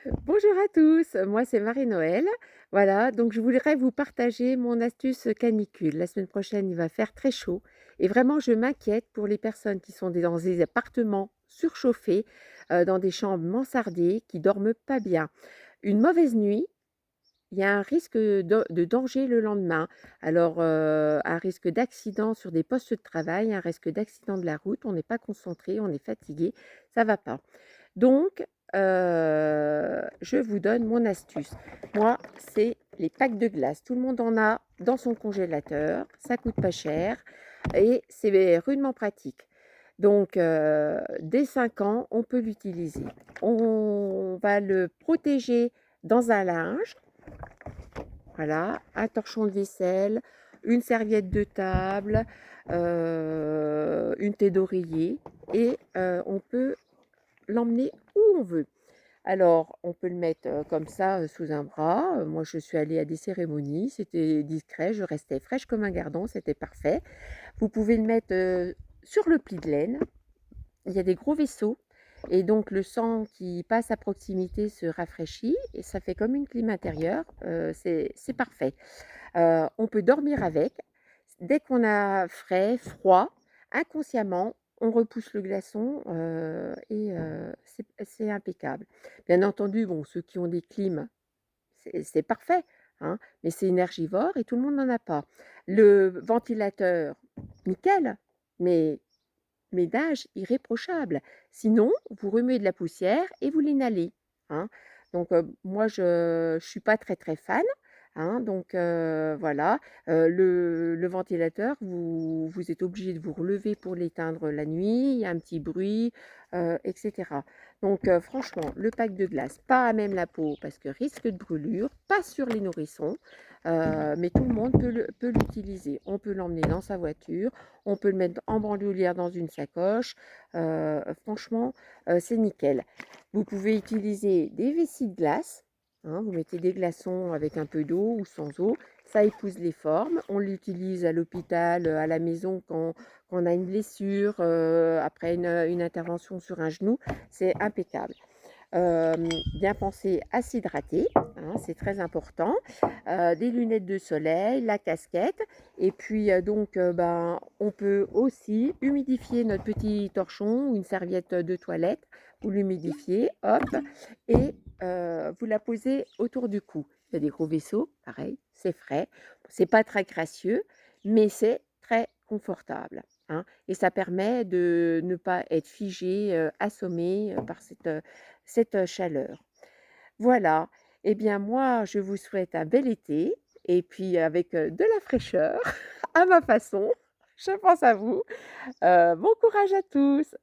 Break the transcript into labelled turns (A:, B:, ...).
A: Bonjour à tous, moi c'est Marie-Noël. Voilà, donc je voudrais vous partager mon astuce canicule. La semaine prochaine, il va faire très chaud et vraiment je m'inquiète pour les personnes qui sont dans des appartements surchauffés, dans des chambres mansardées, qui dorment pas bien. Une mauvaise nuit, il y a un risque de danger le lendemain. Alors, un risque d'accident sur des postes de travail, un risque d'accident de la route, on n'est pas concentré, on est fatigué, ça va pas. Donc, je vous donne mon astuce. Moi, c'est les packs de glace. Tout le monde en a dans son congélateur, ça coûte pas cher et c'est rudement pratique. Donc, dès 5 ans, on peut l'utiliser. On va le protéger dans un linge, voilà, un torchon de vaisselle, une serviette de table, une tête d'oreiller et on peut l'emmener où on veut. Alors, on peut le mettre, comme ça, sous un bras. Moi, je suis allée à des cérémonies, c'était discret, je restais fraîche comme un gardon, c'était parfait. Vous pouvez le mettre, sur le pli de laine. Il y a des gros vaisseaux et donc le sang qui passe à proximité se rafraîchit et ça fait comme une clim intérieure, c'est parfait. On peut dormir avec. Dès qu'on a frais, froid, inconsciemment, on repousse le glaçon, c'est impeccable. Bien entendu, bon, ceux qui ont des clims, c'est parfait, hein, mais c'est énergivore et tout le monde n'en a pas. Le ventilateur, nickel, mais ménage irréprochable. Sinon, vous remuez de la poussière et vous l'inhalez, hein. Donc, moi je suis pas très, très fan, hein, donc voilà. Le ventilateur, vous êtes obligé de vous relever pour l'éteindre la nuit, il y a un petit bruit, et cetera. Donc, franchement, le pack de glace, pas à même la peau parce que risque de brûlure, pas sur les nourrissons, mais tout le monde peut l'utiliser. On peut l'emmener dans sa voiture, on peut le mettre en bandoulière dans une sacoche, franchement, c'est nickel. Vous pouvez utiliser des vessies de glace, hein, vous mettez des glaçons avec un peu d'eau ou sans eau, ça épouse les formes. On l'utilise à l'hôpital, à la maison quand on a une blessure, après une intervention sur un genou, c'est impeccable. Bien penser à s'hydrater, hein, c'est très important. Des lunettes de soleil, la casquette et puis, donc, ben, on peut aussi humidifier notre petit torchon ou une serviette de toilette. Vous l'humidifiez, hop et vous la posez autour du cou. Il y a des gros vaisseaux, pareil, c'est frais. C'est pas très gracieux, mais c'est très confortable, hein et ça permet de ne pas être figé, assommé, par cette chaleur. Voilà, et bien moi je vous souhaite un bel été et puis avec, de la fraîcheur à ma façon. Je pense à vous. Bon courage à tous.